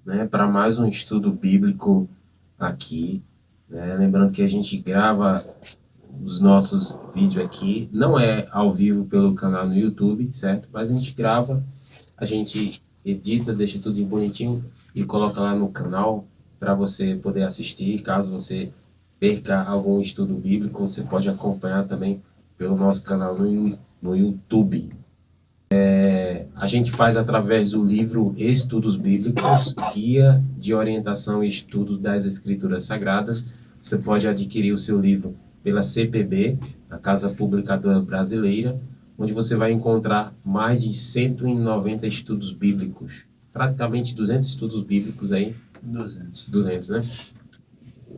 né, para mais um estudo bíblico aqui, né? Lembrando que a gente grava os nossos vídeos aqui, não é ao vivo pelo canal no YouTube, certo? Mas a gente grava, a gente edita, deixa tudo bonitinho e coloca lá no canal para você poder assistir. Caso você perca algum estudo bíblico, você pode acompanhar também pelo nosso canal no YouTube. A gente faz através do livro Estudos Bíblicos, Guia de Orientação e Estudo das Escrituras Sagradas. Você pode adquirir o seu livro pela CPB, a Casa Publicadora Brasileira, onde você vai encontrar mais de 190 estudos bíblicos, praticamente 200 estudos bíblicos aí. 200, né?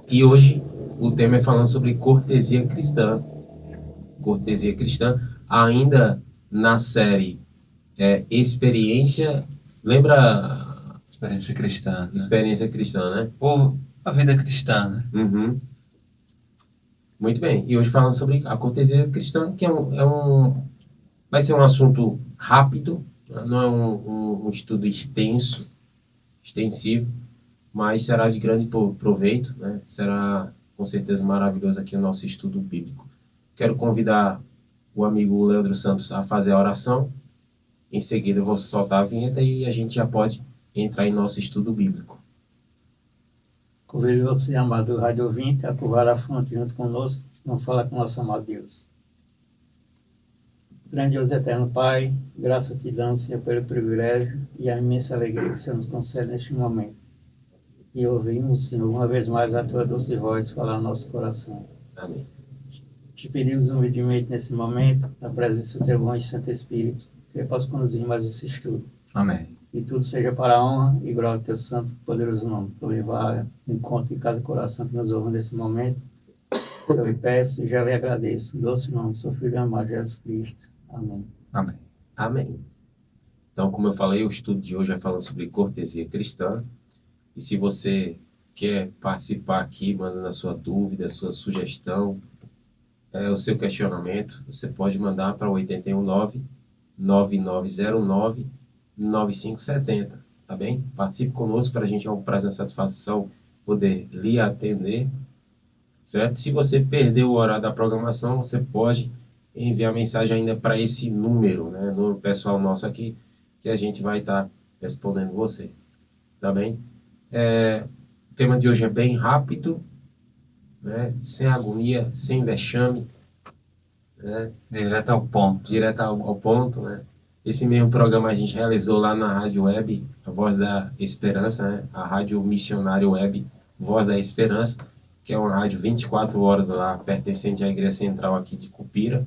E hoje o tema é falando sobre cortesia cristã. Cortesia cristã, ainda na série experiência, lembra? Experiência cristã, né? Experiência cristã, né? Ou a vida cristã, né? Uhum. Muito bem. E hoje falando sobre a cortesia cristã, que vai ser um assunto rápido, não é um estudo extensivo, mas será de grande proveito, né? Será com certeza maravilhoso aqui o nosso estudo bíblico. Quero convidar o amigo Leandro Santos a fazer a oração. Em seguida eu vou soltar a vinheta e a gente já pode entrar em nosso estudo bíblico. Convido você, amado rádio ouvinte, a curvar a fonte junto conosco. Vamos falar com o nosso amado Deus. Grandioso e eterno Pai, graça te damos, Senhor, pelo privilégio e a imensa alegria que o Senhor nos concede neste momento. E ouvimos, Senhor, uma vez mais a tua doce voz falar no nosso coração. Amém. Te pedimos humildemente nesse momento, na presença do teu bom e santo Espírito, que possa conduzir mais esse estudo. Amém. E tudo seja para a honra e glória do teu santo e poderoso nome, para levar em conta em cada coração que nos ouve nesse momento. Eu lhe peço e já lhe agradeço. Doce nome, seu filho amado, Jesus Cristo. Amém. Amém. Amém. Então, como eu falei, o estudo de hoje é falando sobre cortesia cristã. E se você quer participar aqui, mandando a sua dúvida, a sua sugestão, o seu questionamento, você pode mandar para o 819-9909-9570, tá bem? Participe conosco, para a gente é um prazer e satisfação poder lhe atender, certo? Se você perdeu o horário da programação, você pode enviar mensagem ainda para esse número, né? No pessoal nosso aqui, que a gente vai estar respondendo você, tá bem? O tema de hoje é bem rápido, né? Sem agonia, sem vexame, né? Direto ao ponto. Direto ao ponto, né? Esse mesmo programa a gente realizou lá na Rádio Web, a Voz da Esperança, né? A Rádio Missionária Web, Voz da Esperança, que é uma rádio 24 horas lá, pertencente à Igreja Central aqui de Cupira.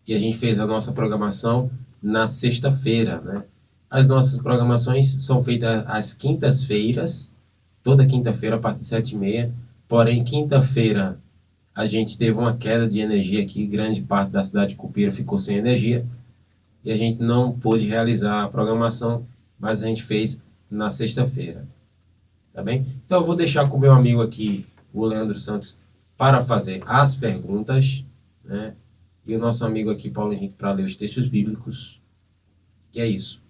E a gente fez a nossa programação na sexta-feira, né? As nossas programações são feitas às quintas-feiras, toda quinta-feira a partir de 7h30. Porém, quinta-feira a gente teve uma queda de energia aqui, grande parte da cidade de Cupira ficou sem energia e a gente não pôde realizar a programação, mas a gente fez na sexta-feira, tá bem? Então eu vou deixar com o meu amigo aqui, o Leandro Santos, para fazer as perguntas, né? E o nosso amigo aqui, Paulo Henrique, para ler os textos bíblicos. E é isso.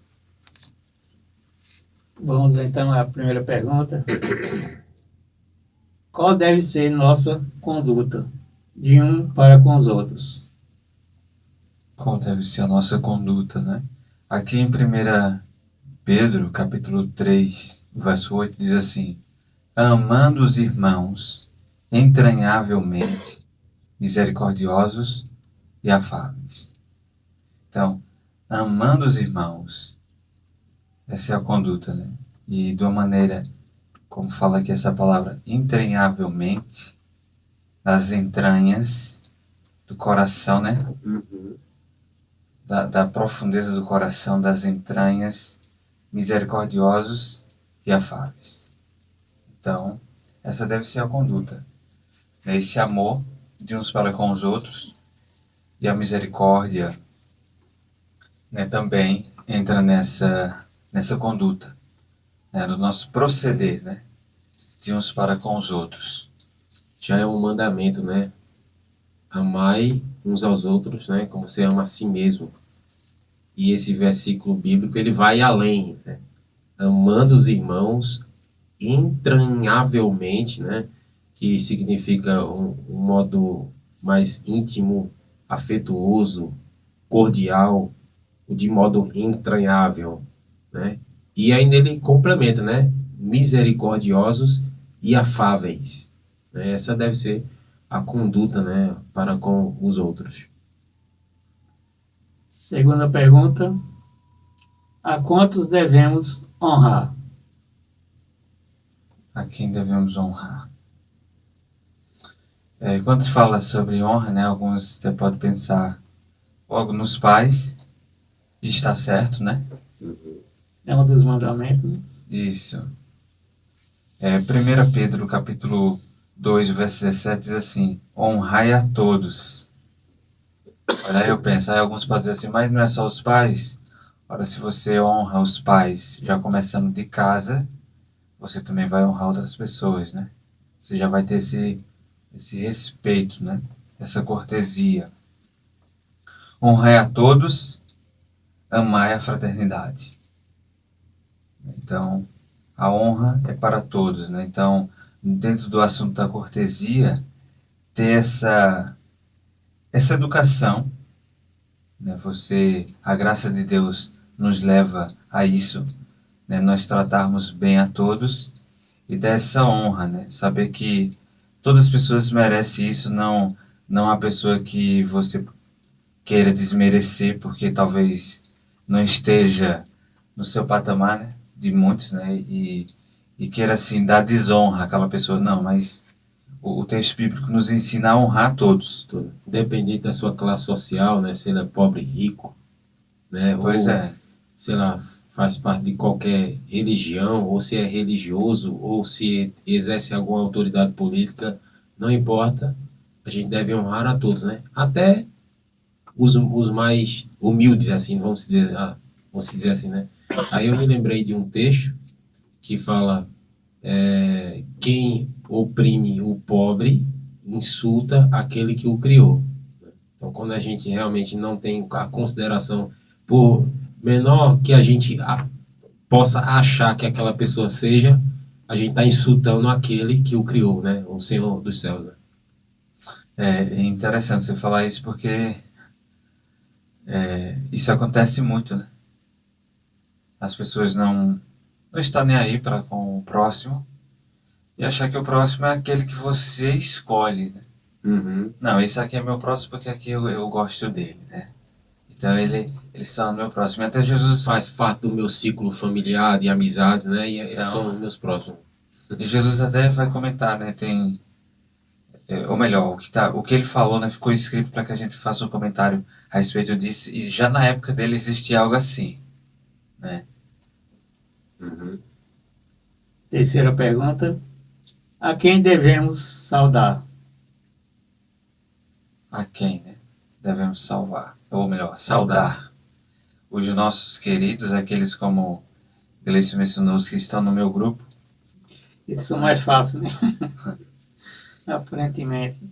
Vamos então à primeira pergunta. Qual deve ser nossa conduta de um para com os outros? Qual deve ser a nossa conduta, né? Aqui em 1 Pedro, capítulo 3, verso 8, diz assim: amando os irmãos entranhavelmente, misericordiosos e afáveis. Então, amando os irmãos, essa é a conduta, né? E de uma maneira, como fala aqui essa palavra, entranhavelmente, nas entranhas do coração, né? Da profundeza do coração, das entranhas, misericordiosos e afáveis. Então, essa deve ser a conduta. É esse amor de uns para com os outros, e a misericórdia, né, também entra nessa conduta, né, do nosso proceder, né, de uns para com os outros. Já é um mandamento, né? Amai uns aos outros, né? Como você ama a si mesmo. E esse versículo bíblico, ele vai além, né? amando os irmãos entranhavelmente, né? Que significa um modo mais íntimo, afetuoso, cordial, de modo entranhável, né? E ainda ele complementa, né? Misericordiosos e afáveis, né? Essa deve ser a conduta, né, para com os outros. Segunda pergunta: a quantos devemos honrar? A quem devemos honrar? Quando se fala sobre honra, né, alguns você pode pensar logo nos pais, e está certo, né? É um dos mandamentos, né? Isso. 1 Pedro, capítulo 2, verso 17, diz assim: honrai a todos. Olha, aí eu penso, aí alguns podem dizer assim, mas não é só os pais? Ora, se você honra os pais, já começando de casa, você também vai honrar outras pessoas, né? Você já vai ter esse respeito, né? Essa cortesia. Honrai a todos, amai a fraternidade. Então, a honra é para todos, né? Então, dentro do assunto da cortesia, ter essa educação, né? A graça de Deus nos leva a isso, né? Nós tratarmos bem a todos e dar essa honra, né? Saber que todas as pessoas merecem isso, não a pessoa que você queira desmerecer porque talvez não esteja no seu patamar, né? De muitos, né? E queira assim dar desonra àquela pessoa. Não, mas o texto bíblico nos ensina a honrar todos. Tudo. Independente da sua classe social, né? Se ele é pobre, rico, né? Pois Ou, é, sei lá, faz parte de qualquer religião, ou se é religioso, ou se exerce alguma autoridade política, não importa. A gente deve honrar a todos, né? Até os mais humildes, assim, vamos dizer assim, né? Aí eu me lembrei de um texto que fala quem oprime o pobre insulta aquele que o criou. Então, quando a gente realmente não tem a consideração, por menor que a gente possa achar que aquela pessoa seja, a gente está insultando aquele que o criou, né? O Senhor dos céus. Né? é interessante você falar isso porque isso acontece muito, né? As pessoas não estão nem aí para com o próximo e achar que o próximo é aquele que você escolhe, né? Uhum. Não, esse aqui é meu próximo porque aqui eu gosto dele, né? Então ele só é meu próximo. E até Jesus, Faz parte do meu ciclo familiar, de amizades, né? E esses então, são os meus próximos. e Jesus até vai comentar, né? Ou melhor, o que ele falou, né? Ficou escrito para que a gente faça um comentário a respeito disso. E já na época dele existia algo assim, né? Uhum. Terceira pergunta: a quem devemos saudar? A quem, né? Devemos salvar, ou melhor, Saudar. saudar os nossos queridos, aqueles como Gleice mencionou, os que estão no meu grupo. Isso é mais fácil, né? Aparentemente.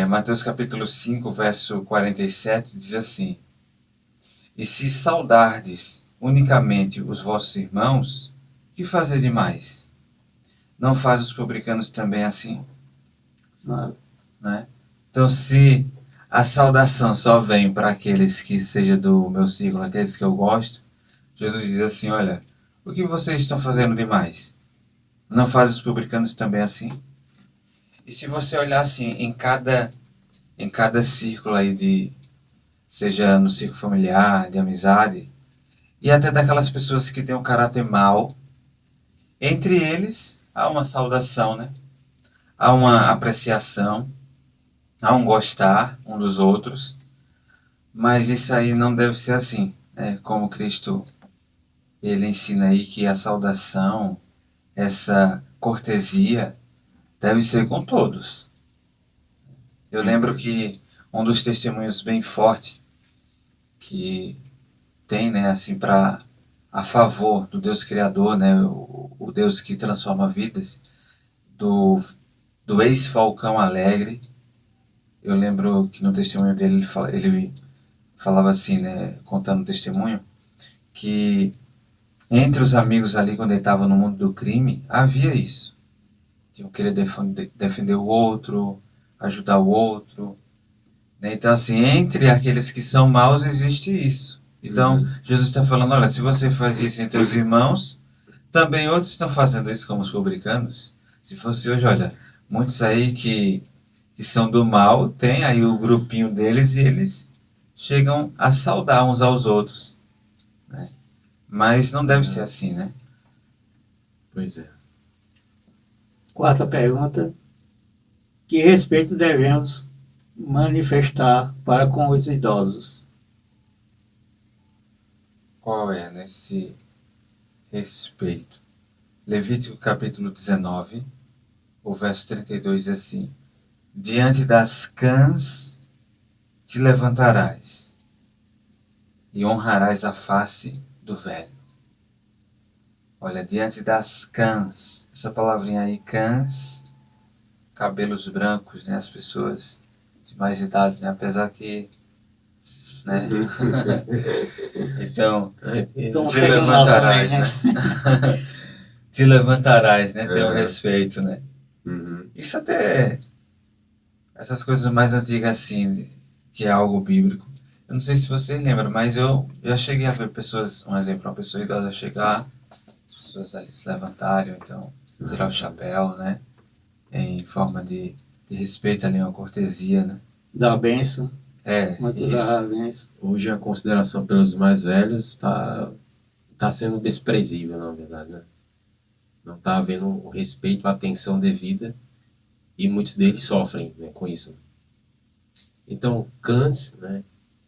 Mateus capítulo 5, verso 47 diz assim: e se saudardes unicamente os vossos irmãos, que fazer demais? Não faz os publicanos também assim? Né? Então, se a saudação só vem para aqueles que seja do meu círculo, aqueles que eu gosto, Jesus diz assim: olha, o que vocês estão fazendo demais? Não faz os publicanos também assim? E se você olhar assim, em cada círculo aí seja no círculo familiar, de amizade, e até daquelas pessoas que têm um caráter mau, entre eles há uma saudação, né? Há uma apreciação, há um gostar um dos outros, mas isso aí não deve ser assim, né? Como Cristo ele ensina aí que a saudação, essa cortesia, deve ser com todos. Eu lembro que um dos testemunhos bem forte que tem, né, assim, a favor do Deus Criador, né, o Deus que transforma vidas, do ex-Falcão Alegre. Eu lembro que no testemunho dele ele falava assim, né, contando o testemunho, que entre os amigos ali, quando ele estava no mundo do crime, havia isso. De um querer defender o outro, ajudar o outro, né? Então, assim, entre aqueles que são maus existe isso. Então, Jesus está falando, olha, se você faz isso entre os irmãos, também outros estão fazendo isso como os publicanos. Se fosse hoje, olha, muitos aí que são do mal, tem aí o grupinho deles e eles chegam a saudar uns aos outros, né? Mas não deve ser assim, né? Pois é. Quarta pergunta: que respeito devemos manifestar para com os idosos? Qual é nesse respeito? Levítico capítulo 19, o verso 32 diz assim: diante das cãs te levantarás e honrarás a face do velho. Olha, diante das cãs, essa palavrinha aí, cãs, cabelos brancos, né? As pessoas de mais idade, né? Apesar que, né? Então, Estão te chegando lá também, levantarás, né? né? Te levantarás, né? Ter o respeito, né? Uhum. Isso até, essas coisas mais antigas assim, que é algo bíblico. Eu não sei se vocês lembram, mas eu já cheguei a ver pessoas, um exemplo, uma pessoa idosa chegar, as pessoas ali se levantarem, então tirar o chapéu, né? Em forma de respeito ali, uma cortesia, né? Da bênção, É, muito isso. da bênção. Hoje a consideração pelos mais velhos está sendo desprezível, na verdade, né? Não está havendo o respeito, a atenção devida e muitos deles sofrem, né, com isso. Então, cães, né?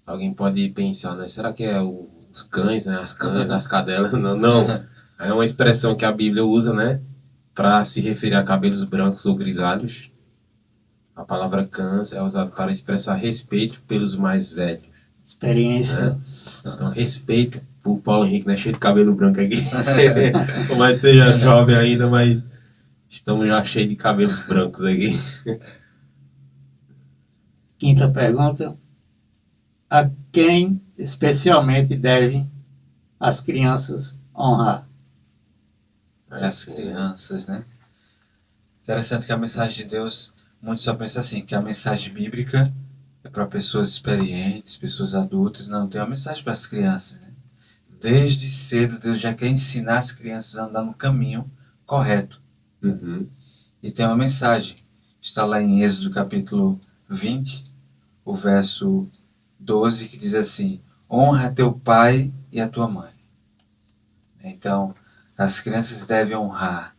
Alguém pode pensar, né? Será que é os cães, né? As cães, as cadelas? Não, não. É uma expressão que a Bíblia usa, né? Para se referir a cabelos brancos ou grisalhos. A palavra cães é usada para expressar respeito pelos mais velhos, Experiência. né? Então, respeito por Paulo Henrique, né? Cheio de cabelo branco aqui. Por mais que seja jovem ainda, mas estamos já cheios de cabelos brancos aqui. Quinta pergunta: a quem especialmente devem as crianças honrar? Olha as crianças, né? Interessante que a mensagem de Deus, muitos só pensam assim, que a mensagem bíblica é para pessoas experientes, pessoas adultas. Não, tem uma mensagem para as crianças, né? Desde cedo, Deus já quer ensinar as crianças a andar no caminho correto. Uhum. E tem uma mensagem, está lá em Êxodo capítulo 20, o verso 12, que diz assim: honra teu pai e a tua mãe. Então, as crianças devem honrar.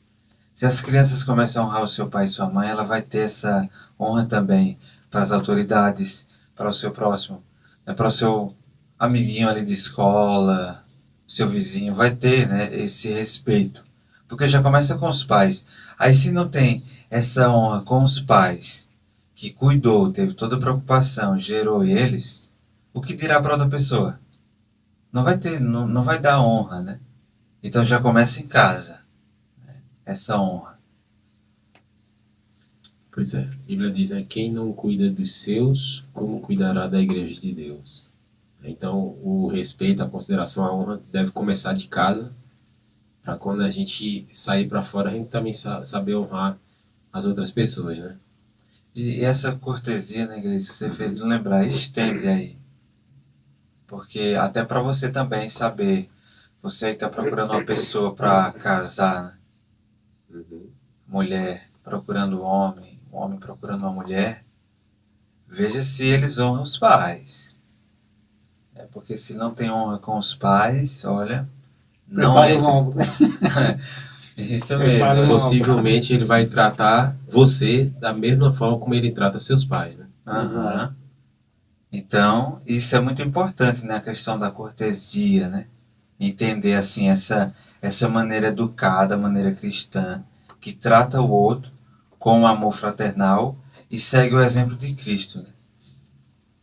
Se as crianças começam a honrar o seu pai e sua mãe, ela vai ter essa honra também para as autoridades, para o seu próximo, né, para o seu amiguinho ali de escola, seu vizinho, vai ter, né, esse respeito. Porque já começa com os pais. Aí se não tem essa honra com os pais, que cuidou, teve toda a preocupação, gerou eles, o que dirá para outra pessoa? Não vai ter, não vai dar honra, né? Então já começa em casa, essa honra. Pois é, a Bíblia diz, né, quem não cuida dos seus, como cuidará da igreja de Deus? Então, o respeito, a consideração, a honra deve começar de casa, para quando a gente sair para fora, a gente também saber honrar as outras pessoas, né? E essa cortesia, né, Gleice, que você fez me lembrar, estende aí. Porque até para você também saber, você aí está procurando uma pessoa para casar, né? Uhum. Mulher procurando um homem procurando uma mulher, veja se eles honram os pais. É porque se não tem honra com os pais, olha, não Prepare o entra. ombro. Isso Prepare mesmo. o Possivelmente ele vai tratar você da mesma forma como ele trata seus pais, né? Aham. Então, isso é muito importante, né? A questão da cortesia, né? Entender, assim, essa maneira educada, maneira cristã, que trata o outro com amor fraternal e segue o exemplo de Cristo, né?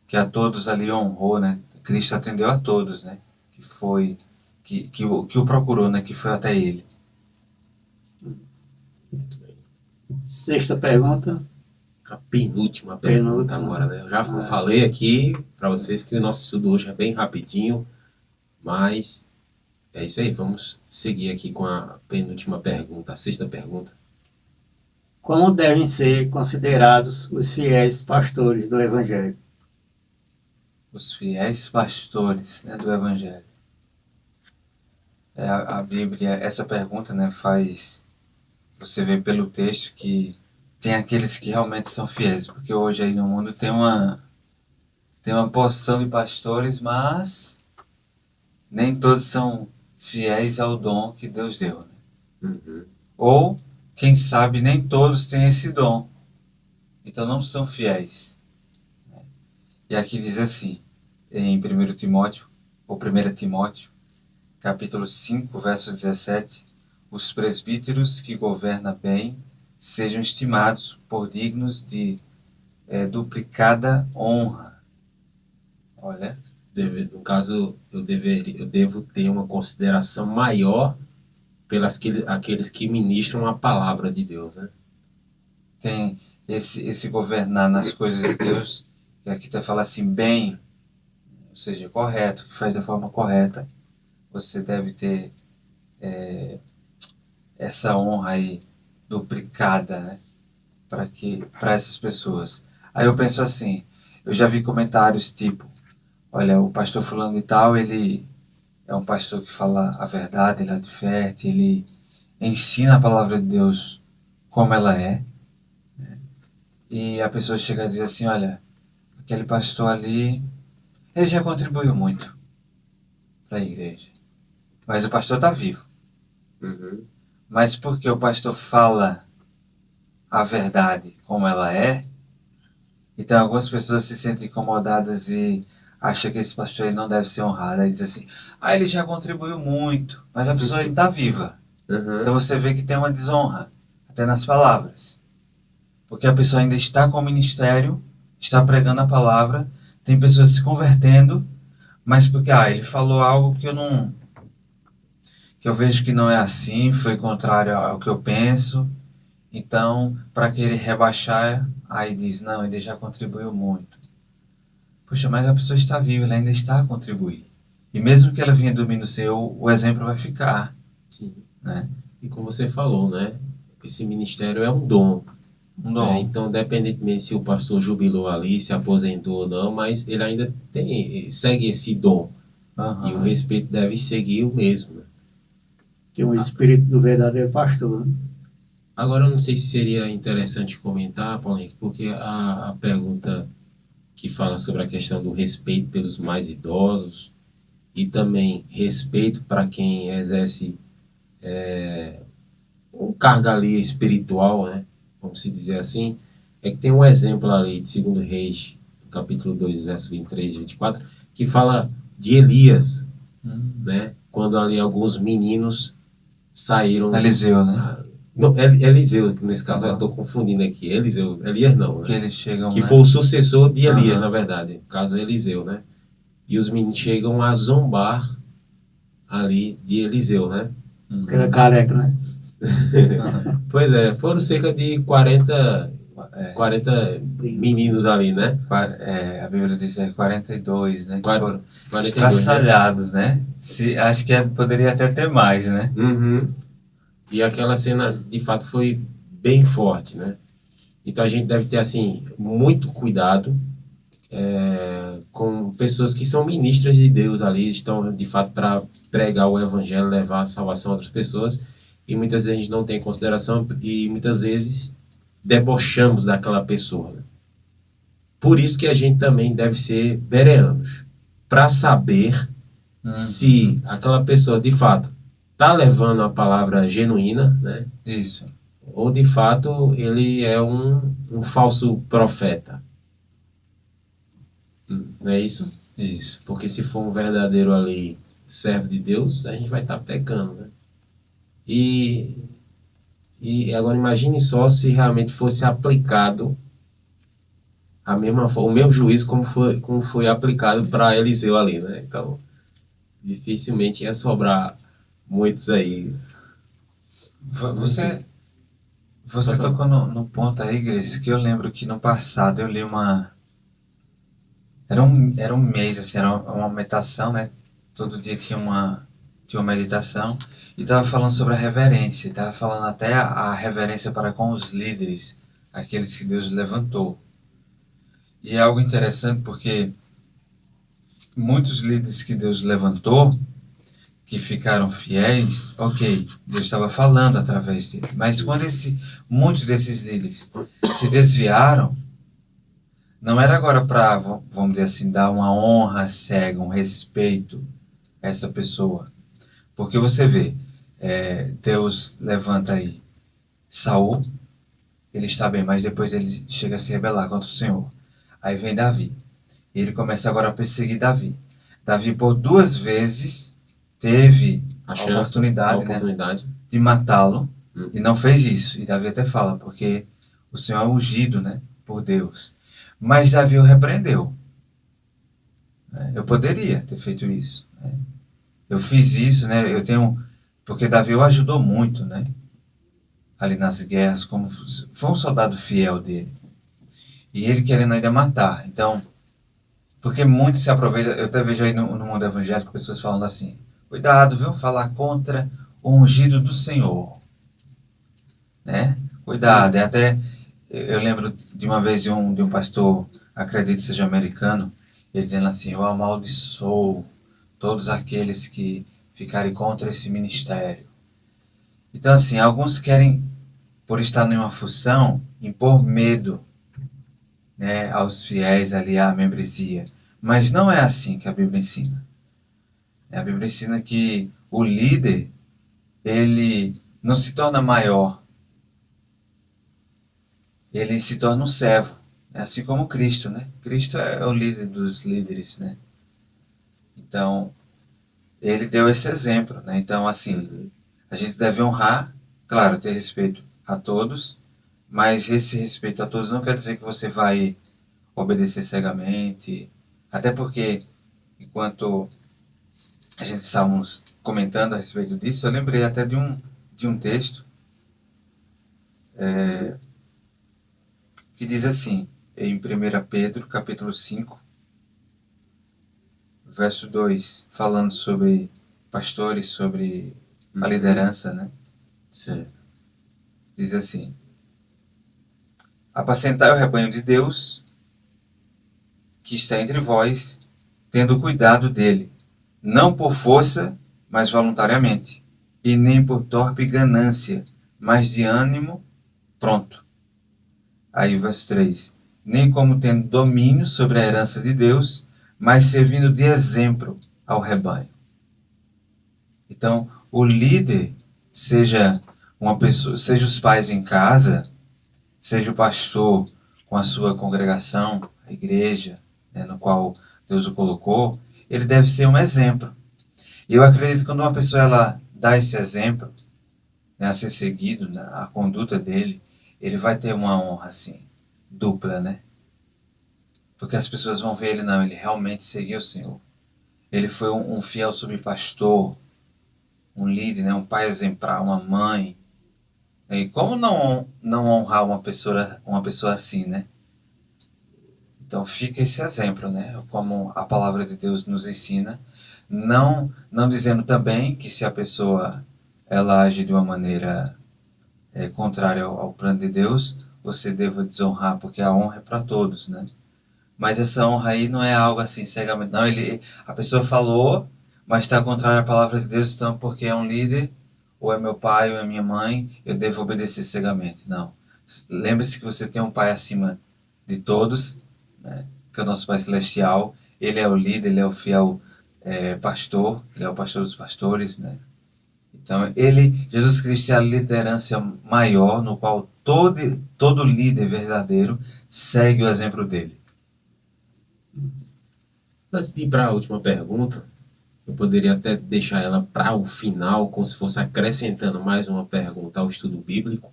Que a todos ali honrou, né? Cristo atendeu a todos, né? Que foi, que o procurou, né? Que foi até ele. Sexta pergunta. A penúltima pergunta Penúltima. agora, né? Eu já falei aqui para vocês que o nosso estudo hoje é bem rapidinho, mas É isso aí, vamos seguir aqui com a penúltima pergunta, a sexta pergunta. Como devem ser considerados os fiéis pastores do Evangelho? Os fiéis pastores, né, do Evangelho. A Bíblia, essa pergunta, né, faz você ver pelo texto que tem aqueles que realmente são fiéis, porque hoje aí no mundo tem uma porção de pastores, mas nem todos são fiéis ao dom que Deus deu, né? Uhum. Ou, quem sabe, nem todos têm esse dom, então não são fiéis. E aqui diz assim, em 1 Timóteo, ou 1 Timóteo, capítulo 5, verso 17, os presbíteros que governam bem sejam estimados por dignos de duplicada honra. Olha, No caso, eu devo ter uma consideração maior pelas aqueles que ministram a palavra de Deus, né? tem esse governar nas coisas de Deus, e aqui está falando assim, bem, ou seja, correto, que faz da forma correta, você deve ter essa honra aí duplicada, né? Para essas pessoas. Aí eu penso assim, eu já vi comentários tipo, olha, o pastor fulano e tal, ele é um pastor que fala a verdade, ele adverte, ele ensina a palavra de Deus como ela é, e a pessoa chega a dizer assim, olha, aquele pastor ali, ele já contribuiu muito para a igreja, mas o pastor está vivo. Uhum. Mas porque o pastor fala a verdade como ela é, então algumas pessoas se sentem incomodadas e acham que esse pastor aí não deve ser honrado. Aí diz assim, ah, ele já contribuiu muito, mas a pessoa está viva. Então Uhum. você vê que tem uma desonra, até nas palavras. Porque a pessoa ainda está com o ministério, está pregando a palavra, tem pessoas se convertendo, mas porque ele falou algo que eu vejo que não é assim, foi contrário ao que eu penso. Então, para querer rebaixar, aí diz, não, ele já contribuiu muito. Poxa, mas a pessoa está viva, ela ainda está a contribuir. E mesmo que ela venha dormir no seu, o exemplo vai ficar, Sim. né? E como você falou, né? Esse ministério é um dom, Um né? dom. Então, independentemente se o pastor jubilou ali, se aposentou ou não, mas ele ainda segue esse dom. E o Aham. respeito deve seguir o mesmo, né? Que é o espírito do verdadeiro pastor, né? Agora, eu não sei se seria interessante comentar, Paulinho, porque a pergunta que fala sobre a questão do respeito pelos mais idosos e também respeito para quem exerce um cargo ali espiritual, né? Vamos se dizer assim, é que tem um exemplo ali de 2 Reis, capítulo 2 verso 23 e 24, que fala de Elias, né? Quando ali alguns meninos saíram. Eliseu, né? Não, Eliseu, nesse caso, eu Aham. estou confundindo aqui. Eliseu, Elias não, Que né? eles chegam, Que né? foi o sucessor de Elias, na Aham. verdade. No caso, Eliseu, né? E os meninos chegam a zombar ali de Eliseu, né? Porque ele é careca, né? Pois é, foram cerca de 40, É, 40 meninos ali, né? a Bíblia diz 42, né? Que foram 42, né? estraçalhados, né? Acho que poderia até ter mais, né? Uhum. E aquela cena, de fato, foi bem forte, né? Então a gente deve ter, assim, muito cuidado com pessoas que são ministras de Deus ali, estão, de fato, para pregar o evangelho, levar a salvação a outras pessoas, e muitas vezes a gente não tem consideração e muitas vezes debochamos daquela pessoa, né? Por isso que a gente também deve ser bereanos, para saber se Uhum. aquela pessoa de fato está levando a palavra genuína, né? Isso. Ou de fato ele é um falso profeta, não é isso? Isso. Porque se for um verdadeiro ali servo de Deus, a gente vai estar pecando, né? E, e agora imagine só se realmente fosse aplicado o mesmo juízo como foi aplicado para Eliseu ali, né? Então, dificilmente ia sobrar muitos aí. Você, você Pode falar. tocou no ponto aí, Grace, que eu lembro que no passado eu li uma. Era um mês, assim, era uma meditação, né? Todo dia tinha tinha uma meditação, e estava falando sobre a reverência, estava falando até a reverência para com os líderes, aqueles que Deus levantou. E é algo interessante porque muitos líderes que Deus levantou, que ficaram fiéis, ok, Deus estava falando através dele. Mas quando muitos desses líderes se desviaram, não era agora para, vamos dizer assim, dar uma honra cega, um respeito a essa pessoa. Porque você vê, Deus levanta aí Saul, ele está bem, mas depois ele chega a se rebelar contra o Senhor. Aí vem Davi. E ele começa agora a perseguir Davi. Davi por 2 vezes teve A a chance, oportunidade, a oportunidade. de matá-lo e não fez isso. E Davi até fala, porque o Senhor é ungido, né, por Deus. Mas Davi o repreendeu. Eu poderia ter feito isso. Eu fiz isso, né? Porque Davi o ajudou muito, né? Ali nas guerras, como foi um soldado fiel dele. E ele querendo ainda matar. Então, porque muitos se aproveitam, eu até vejo aí no mundo evangélico pessoas falando assim, cuidado, viu? Falar contra o ungido do Senhor. Né? Cuidado. Eu lembro de uma vez de um pastor, acredito que seja americano, ele dizendo assim, eu amaldiçoo todos aqueles que ficarem contra esse ministério. Então, assim, alguns querem, por estar em uma função, impor medo, né, aos fiéis ali, à membresia. Mas não é assim que a Bíblia ensina. A Bíblia ensina que o líder, ele não se torna maior, ele se torna um servo. Assim como Cristo, né? Cristo é o líder dos líderes, né? Então, ele deu esse exemplo, né? Então, assim, a gente deve honrar, claro, ter respeito a todos, mas esse respeito a todos não quer dizer que você vai obedecer cegamente, até porque, enquanto a gente estávamos comentando a respeito disso, eu lembrei até de um texto que diz assim, em 1 Pedro, capítulo 5, verso 2, falando sobre pastores, sobre a liderança, né? Certo. Diz assim, apacentai o rebanho de Deus, que está entre vós, tendo cuidado dele, não por força, mas voluntariamente, e nem por torpe ganância, mas de ânimo pronto. Aí o verso 3, nem como tendo domínio sobre a herança de Deus, mas servindo de exemplo ao rebanho. Então, o líder, seja uma pessoa, seja os pais em casa, seja o pastor com a sua congregação, a igreja, né, no qual Deus o colocou, ele deve ser um exemplo. E eu acredito que quando uma pessoa ela dá esse exemplo, né, a ser seguido, né, a conduta dele, ele vai ter uma honra assim, dupla, né? Porque as pessoas vão ver ele, não, ele realmente seguiu o Senhor. Ele foi um fiel subpastor, um líder, né, um pai exemplar, uma mãe. E como não honrar uma pessoa assim, né? Então fica esse exemplo, né? Como a palavra de Deus nos ensina, não dizendo também que se a pessoa ela age de uma maneira contrária ao plano de Deus, você deva desonrar, porque a honra é para todos, né? Mas essa honra aí não é algo assim cegamente, não. A pessoa falou, mas está contrária à palavra de Deus, então porque é um líder, ou é meu pai, ou é minha mãe, eu devo obedecer cegamente. Não. Lembre-se que você tem um pai acima de todos, né? Que é o nosso Pai Celestial. Ele é o líder, ele é o fiel pastor, ele é o pastor dos pastores, né? Então, Jesus Cristo é a liderança maior, no qual todo líder verdadeiro segue o exemplo dele. Antes de ir para a última pergunta, eu poderia até deixar ela para o final, como se fosse acrescentando mais uma pergunta ao estudo bíblico.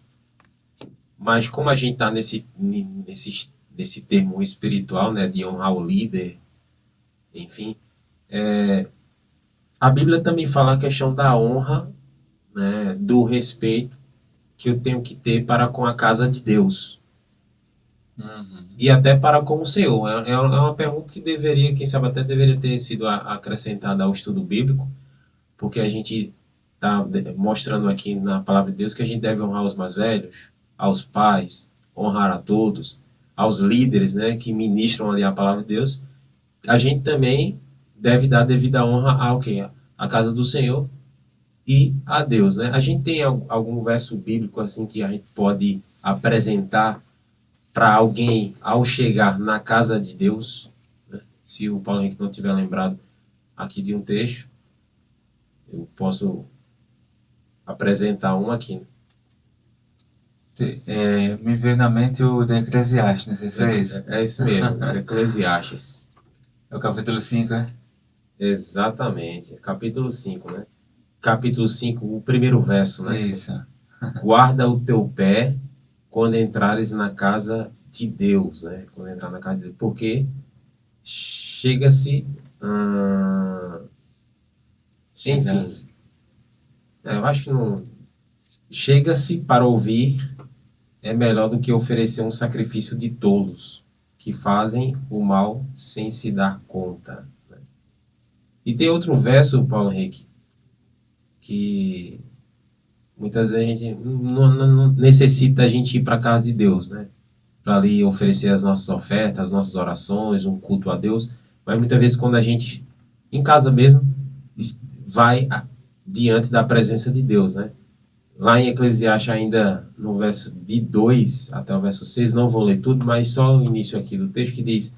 Mas como a gente está nesse termo espiritual, né, de honrar o líder, enfim, a Bíblia também fala a questão da honra, né, do respeito que eu tenho que ter para com a casa de Deus. E até para com o Senhor. É uma pergunta que deveria, quem sabe até deveria ter sido acrescentada ao estudo bíblico, porque a gente está mostrando aqui na palavra de Deus que a gente deve honrar os mais velhos, aos pais, honrar a todos, aos líderes, né, que ministram ali a palavra de Deus. A gente também deve dar devida honra ao quê? À casa do Senhor e a Deus, né? A gente tem algum verso bíblico assim que a gente pode apresentar para alguém ao chegar na casa de Deus, né? Se o Paulo Henrique não tiver lembrado aqui de um texto, eu posso apresentar um aqui. Me veio na mente o de Eclesiastes, não sei se é isso. É esse mesmo, Eclesiastes. É o capítulo 5, é? Exatamente, capítulo 5, né? Capítulo 5, o primeiro verso, né? Isso. Guarda o teu pé quando entrares na casa de Deus, né? Quando entrar na casa de Deus. Porque chega-se. Enfim, eu acho que não. Chega-se para ouvir é melhor do que oferecer um sacrifício de tolos que fazem o mal sem se dar conta. Né? E tem outro verso, Paulo Henrique, que muitas vezes a gente não necessita a gente ir para a casa de Deus, né? Para ali oferecer as nossas ofertas, as nossas orações, um culto a Deus. Mas muitas vezes quando a gente, em casa mesmo, vai diante da presença de Deus, né? Lá em Eclesiastes, ainda no verso de 2 até o verso 6, não vou ler tudo, mas só o início aqui do texto que diz: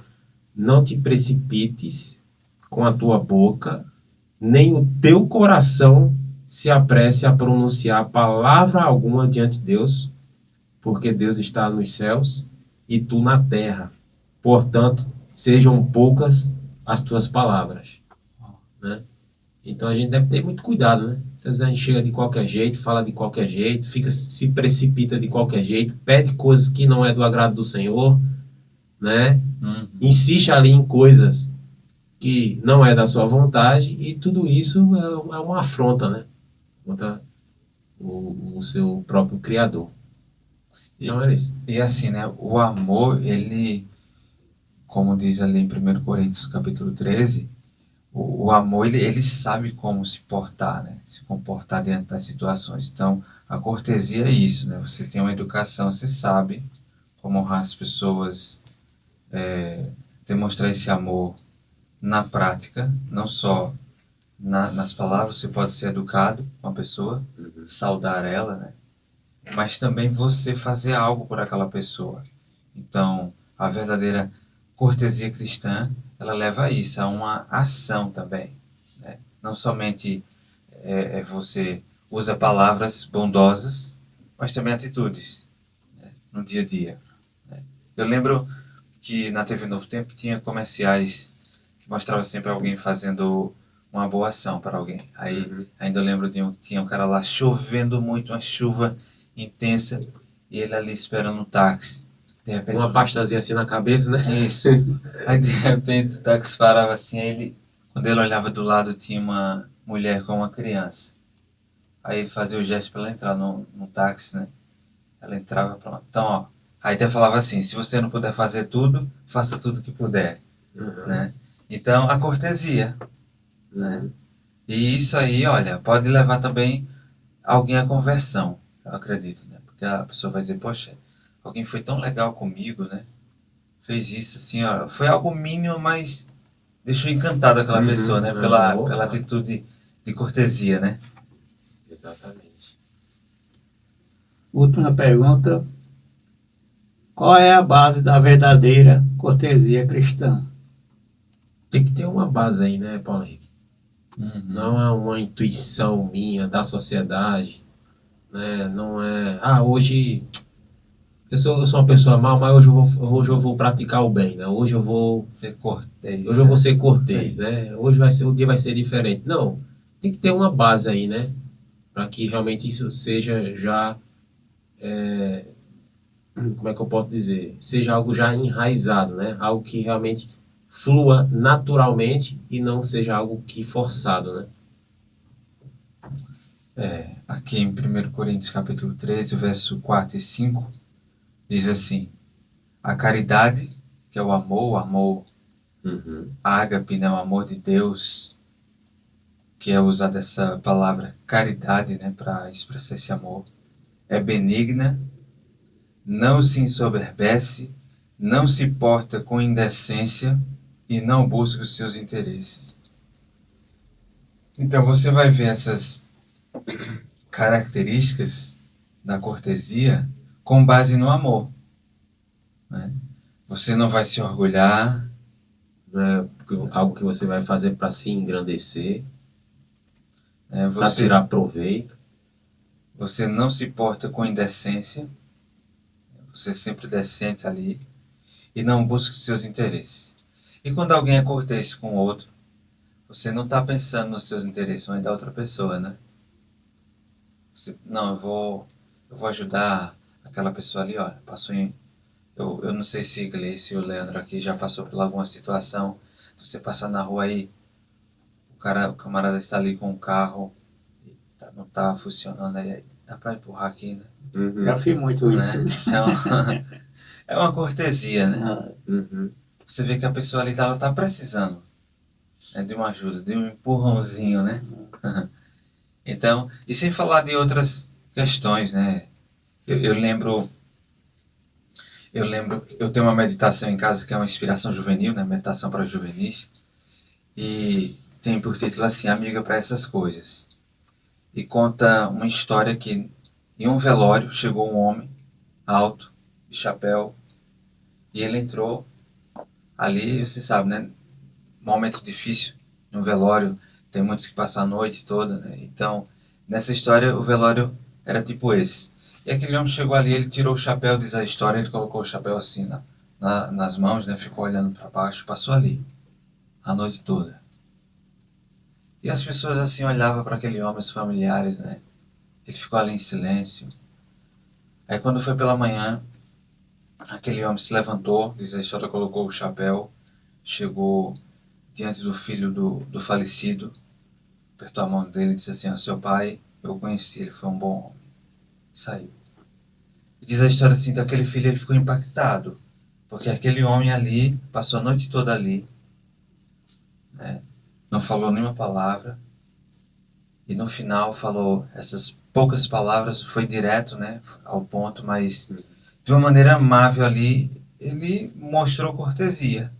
não te precipites com a tua boca, nem o teu coração se apresse a pronunciar palavra alguma diante de Deus, porque Deus está nos céus e tu na terra. Portanto, sejam poucas as tuas palavras. Né? Então a gente deve ter muito cuidado, né? Às vezes a gente chega de qualquer jeito, fala de qualquer jeito, se precipita de qualquer jeito, pede coisas que não é do agrado do Senhor, né? Insiste ali em coisas que não é da sua vontade, e tudo isso é uma afronta, né? Contra o seu próprio Criador. Então é isso. E assim, né? O amor, ele, como diz ali em 1 Coríntios capítulo 13, o amor, ele sabe como se portar, né? Se comportar diante das situações. Então, a cortesia é isso, né? Você tem uma educação, você sabe como honrar as pessoas, demonstrar esse amor na prática, não só nas palavras. Você pode ser educado com a pessoa, saudar ela, né? Mas também você fazer algo por aquela pessoa. Então, a verdadeira cortesia cristã, ela leva a isso, a uma ação também. Né? Não somente você usa palavras bondosas, mas também atitudes, né? No dia a dia. Né? Eu lembro que na TV Novo Tempo tinha comerciais que mostrava sempre alguém fazendo uma boa ação para alguém. Aí ainda eu lembro de tinha um cara lá chovendo muito, uma chuva intensa, e ele ali esperando um táxi. De repente, Uma pastazinha assim na cabeça, né? isso. Aí de repente o táxi parava assim, quando ele olhava do lado tinha uma mulher com uma criança. Aí ele fazia o gesto para ela entrar no táxi, né? Ela entrava, pronto. Então, ó, aí até falava assim: se você não puder fazer tudo, faça tudo que puder, né? Então, a cortesia, né? E isso aí, olha, pode levar também alguém à conversão, eu acredito, né? Porque a pessoa vai dizer: poxa, alguém foi tão legal comigo, né? Fez isso assim, ó, foi algo mínimo, mas deixou encantado aquela pessoa, né? Pela atitude de cortesia, né? Exatamente. Última pergunta. Qual é a base da verdadeira cortesia cristã? Tem que ter uma base aí, né, Paulo Henrique? Não é uma intuição minha da sociedade, né? Não é, hoje eu sou uma pessoa mal, mas hoje eu vou praticar o bem, né? Hoje eu vou Ser cortês. Hoje eu vou ser cortês, né? O dia vai ser diferente. Não, tem que ter uma base aí, né? Para que realmente isso seja já, como é que eu posso dizer? Seja algo já enraizado, né? Algo que realmente flua naturalmente e não seja algo que forçado, né? Aqui em 1 Coríntios capítulo 13, verso 4 e 5, diz assim: a caridade, que é o amor ágape, né, o amor de Deus, que é usada essa palavra caridade, né, para expressar esse amor. É benigna, não se ensoberbece, não se porta com indecência e não busca os seus interesses. Então você vai ver essas características da cortesia com base no amor, né? Você não vai se orgulhar, Não é algo que você vai fazer para se engrandecer, né? para tirar proveito. Você não se porta com indecência, você é sempre decente ali e não busca os seus interesses. E quando alguém é cortês com o outro, você não está pensando nos seus interesses, mas da outra pessoa, né? Não, eu vou ajudar aquela pessoa ali, olha, passou em... Eu não sei se Gleice e o Leandro aqui já passou por alguma situação, você passar na rua aí, o camarada está ali com o carro, não está funcionando, aí dá para empurrar aqui, né? Uhum. Já fiz muito isso. Né? Então, é uma cortesia, né? Ah, Uhum. Você vê que a pessoa ali ela está precisando, né, de uma ajuda, de um empurrãozinho, né? Então, e sem falar de outras questões, né? Eu lembro, eu tenho uma meditação em casa que é uma inspiração juvenil, né? Meditação para juvenis, e tem por título assim, Amiga para essas coisas. E conta uma história que em um velório chegou um homem alto, de chapéu, e ele entrou ali, você sabe, né? Momento difícil no velório, tem muitos que passam a noite toda, né? Então, nessa história, o velório era tipo esse. E aquele homem chegou ali, ele tirou o chapéu, diz a história, ele colocou o chapéu assim nas mãos, né? Ficou olhando para baixo, passou ali a noite toda. E as pessoas assim olhavam para aquele homem, os familiares, né? Ele ficou ali em silêncio. Aí quando foi pela manhã, aquele homem se levantou, diz a história, colocou o chapéu, chegou diante do filho do falecido, apertou a mão dele e disse assim, ó, seu pai, eu conheci, ele foi um bom homem. Saiu. E diz a história assim que aquele filho ele ficou impactado, porque aquele homem ali, passou a noite toda ali, né, não falou nenhuma palavra, e no final falou essas poucas palavras, foi direto, né, ao ponto, mas de uma maneira amável ali, ele mostrou cortesia,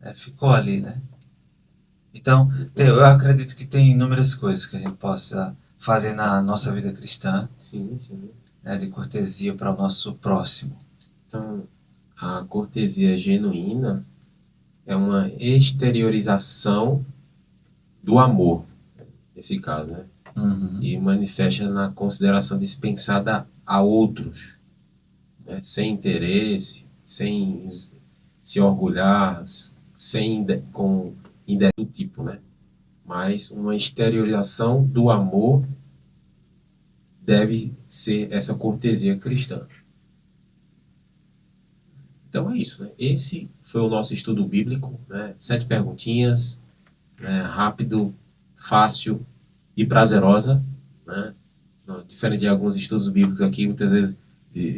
né, ficou ali, né. Então, eu acredito que tem inúmeras coisas que a gente possa fazer na nossa vida cristã, Sim, sim. né, de cortesia para o nosso próximo. Então, a cortesia genuína é uma exteriorização do amor, nesse caso, né? Uhum. E manifesta na consideração dispensada a outros, né? Sem interesse, sem se orgulhar, sem com do tipo, né? Mas uma exteriorização do amor deve ser essa cortesia cristã. Então é isso, né? Esse foi o nosso estudo bíblico, né? 7 perguntinhas, né? Rápido, fácil e prazerosa, né? Diferente de alguns estudos bíblicos aqui, muitas vezes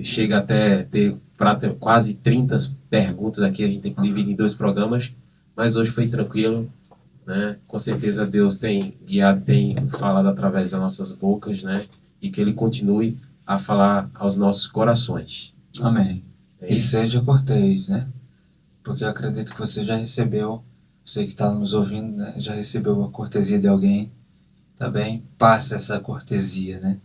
chega até ter quase 30 perguntas aqui, a gente tem que dividir em 2 programas, mas hoje foi tranquilo, né? Com certeza Deus tem guiado, tem falado através das nossas bocas, né? E que Ele continue a falar aos nossos corações. Amém. É E isso? seja cortês, né? Porque eu acredito que você já recebeu, você que está nos ouvindo, né? Já recebeu a cortesia de alguém, também passa essa cortesia, né?